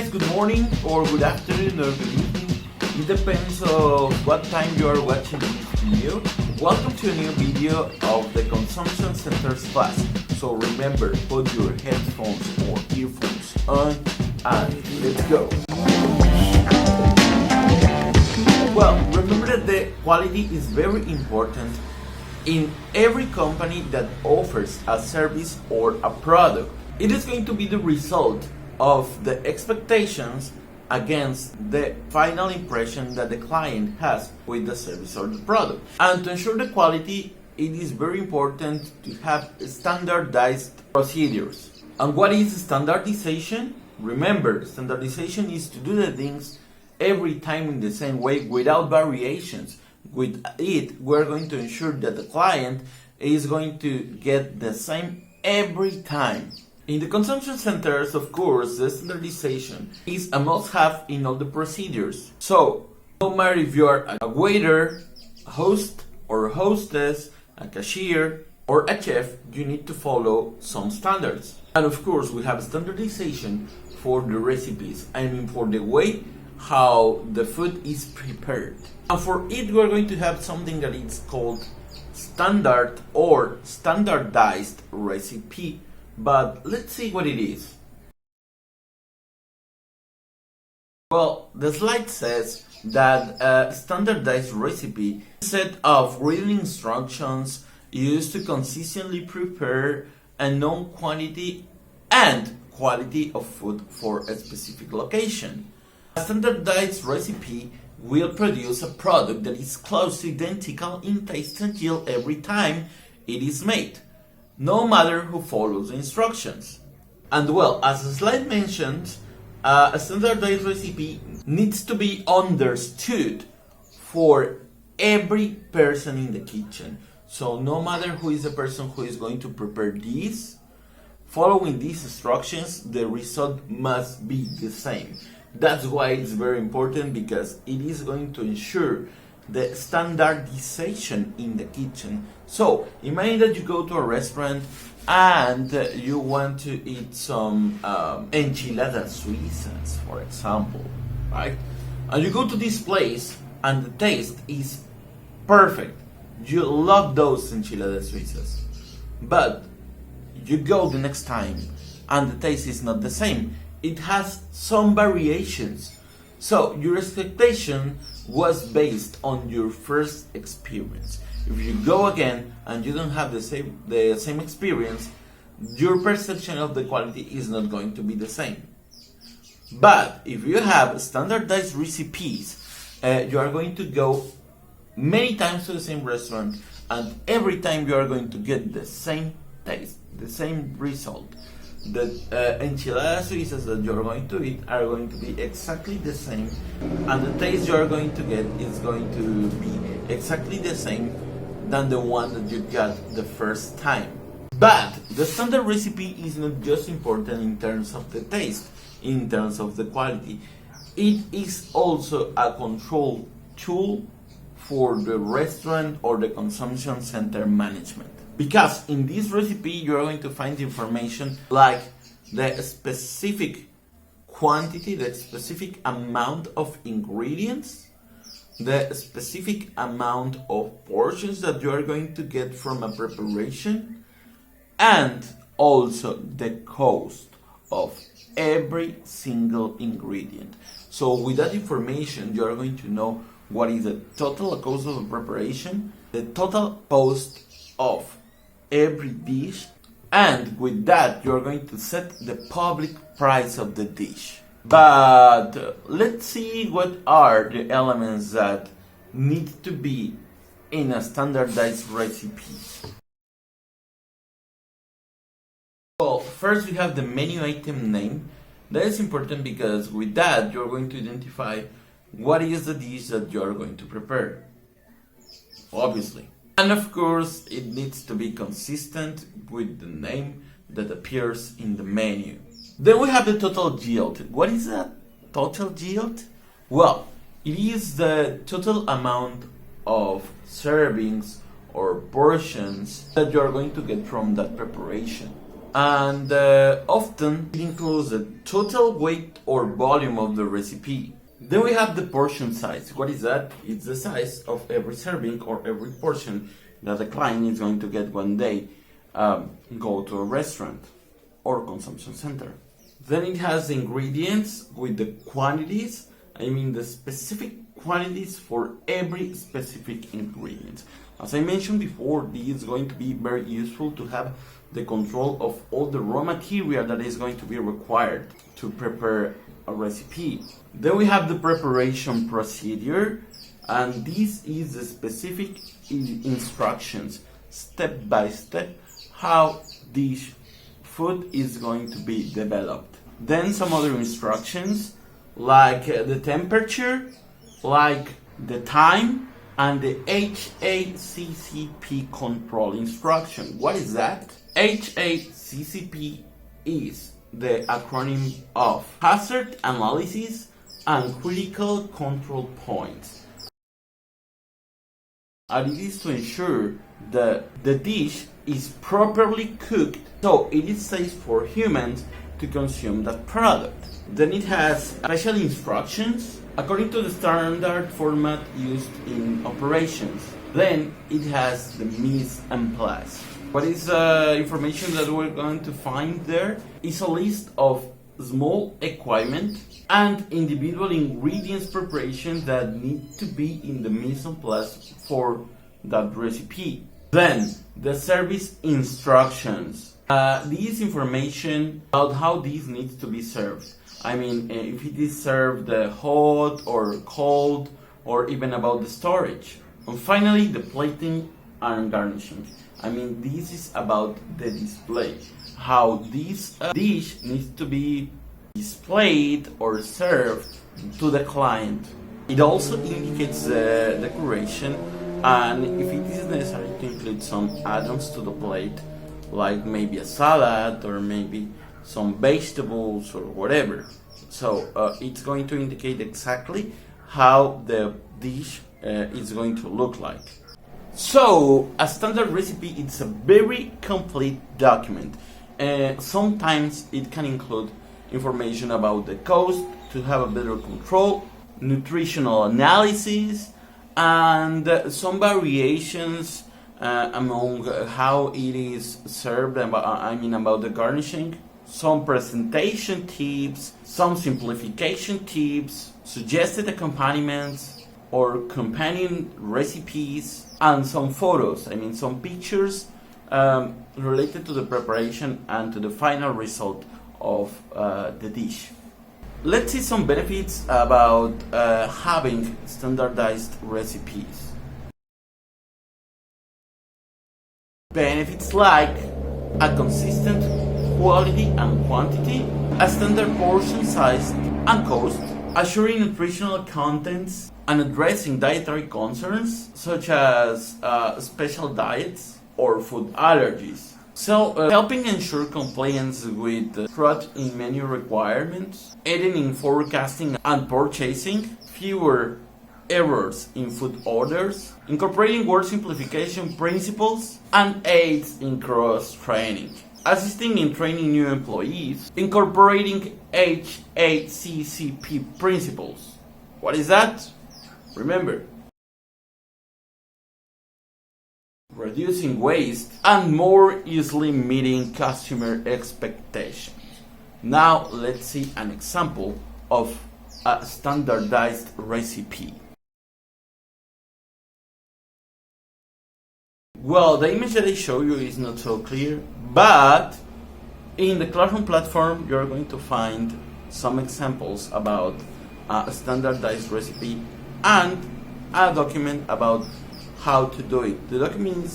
guys, good morning or good afternoon or good evening. It depends on what time you are watching this video. Welcome to a new video of the Consumption Centers class. So remember, put your headphones or earphones on and let's go. Well, remember that the quality is very important in every company that offers a service or a product. It is going to be the result of the expectations against the final impression that the client has with the service or the product. And to ensure the quality, it is very important to have standardized procedures. And what is standardization? Remember, standardization is to do the things every time in the same way without variations. With it, we're going to ensure that the client is going to get the same every time. In the consumption centers, of course, the standardization is a must-have in all the procedures. So, no matter if you're a waiter, a host or a hostess, a cashier, or a chef, you need to follow some standards. And of course, we have standardization for the recipes. I mean, for the way how the food is prepared. And for it, we're going to have something that is called standard or standardized recipe. But let's see what it is. Well, the slide says that a standardized recipe is a set of written instructions used to consistently prepare a known quantity and quality of food for a specific location. A standardized recipe will produce a product that is close to identical in taste and yield every time it is made, no matter who follows the instructions. And well, as the slide mentioned, a standardized recipe needs to be understood for every person in the kitchen. So no matter who is the person who is going to prepare this, following these instructions, the result must be the same. That's why it's very important, because it is going to ensure the standardization in the kitchen. So imagine that you go to a restaurant and you want to eat some enchiladas suizas, for example, right? And you go to this place and the taste is perfect. You love those enchiladas suizas, but you go the next time and the taste is not the same. It has some variations. So your expectation was based on your first experience. If you go again and you don't have the same experience, your perception of the quality is not going to be the same. But if you have standardized recipes, you are going to go many times to the same restaurant, and every time you are going to get the same taste, the same result. The enchiladas suizas that you're going to eat are going to be exactly the same, and the taste you're going to get is going to be exactly the same than the one that you got the first time. But the standard recipe is not just important in terms of the taste, in terms of the quality. It is also a control tool for the restaurant or the consumption center management. Because in this recipe, you're going to find information like the specific quantity, the specific amount of ingredients, the specific amount of portions that you are going to get from a preparation, and also the cost of every single ingredient. So with that information, you are going to know what is the total cost of the preparation, the total cost of every dish, and with that you're going to set the public price of the dish. But let's see what are the elements that need to be in a standardized recipe. Well, first we have the menu item name. That is important because with that you're going to identify what is the dish that you're going to prepare, obviously. And of course, it needs to be consistent with the name that appears in the menu. Then we have the total yield. What is that total yield? Well, it is the total amount of servings or portions that you are going to get from that preparation. and often it includes the total weight or volume of the recipe. Then we have the portion size. What is that? It's the size of every serving or every portion that the client is going to get when they go to a restaurant or consumption center. Then it has the ingredients with the quantities, the specific quantities for every specific ingredient. As I mentioned before, this is going to be very useful to have the control of all the raw material that is going to be required to prepare a recipe. Then we have the preparation procedure, and this is the specific instructions, step by step, how this food is going to be developed. Then some other instructions like the temperature, like the time, and the HACCP control instruction. What is that? HACCP is the acronym of Hazard Analysis and Critical Control Points. And it is to ensure that the dish is properly cooked so it is safe for humans to consume that product. Then it has special instructions according to the standard format used in operations. Then it has the mise en place. What is information that we're going to find there is a list of small equipment and individual ingredients preparation that need to be in the mise en place for that recipe. Then the service instructions. This information about how this needs to be served. If it is served hot or cold, or even about the storage. And finally, the plating and garnishing. This is about the display. How this dish needs to be displayed or served to the client. It also indicates the decoration, and if it is necessary to include some add-ons to the plate, like maybe a salad or maybe some vegetables or whatever. So it's going to indicate exactly how the dish is going to look like. So a standard recipe is a very complete document. Sometimes it can include information about the cost to have a better control, nutritional analysis, and some variations among how it is served, about the garnishing, some presentation tips, some simplification tips, suggested accompaniments or companion recipes, and some photos, some pictures related to the preparation and to the final result of the dish. Let's see some benefits about having standardized recipes. Benefits like a consistent quality and quantity, a standard portion size and cost, assuring nutritional contents, and addressing dietary concerns such as special diets or food allergies. So, helping ensure compliance with fruit in menu requirements, aiding in forecasting and purchasing, fewer errors in food orders, incorporating word simplification principles, and aids in cross-training, assisting in training new employees, incorporating HACCP principles. What is that? Remember, reducing waste and more easily meeting customer expectations. Now let's see an example of a standardized recipe. Well, the image that I show you is not so clear, but in the Classroom platform you're going to find some examples about a standardized recipe and a document about how to do it. The document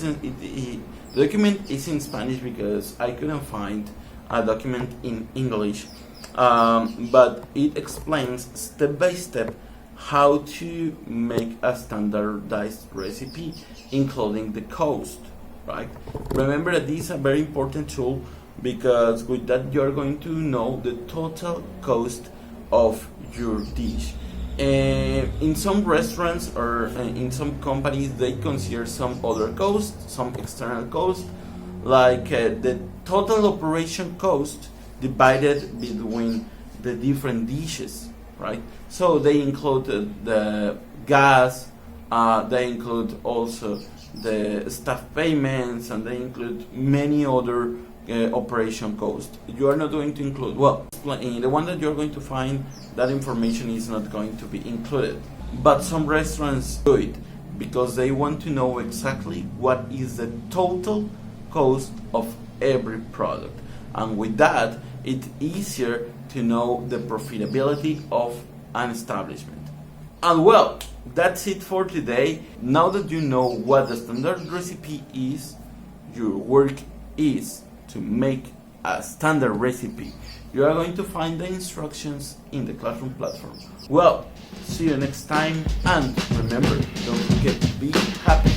is in Spanish because I couldn't find a document in English, but it explains step by step how to make a standardized recipe, including the cost, right? Remember that this is a very important tool because with that you're going to know the total cost of your dish. In some restaurants or in some companies, they consider some other costs, some external costs, like the total operation cost divided between the different dishes, right? So they include the gas, they include also the staff payments, and they include many other operation costs. You are not going to include, well, in the one that you're going to find, that information is not going to be included. But some restaurants do it because they want to know exactly what is the total cost of every product. And with that, it's easier to know the profitability of an establishment. And well, that's it for today. Now that you know what the standard recipe is, your work is to make a standard recipe. You are going to find the instructions in the Classroom platform. Well, see you next time, and remember, don't forget to be happy.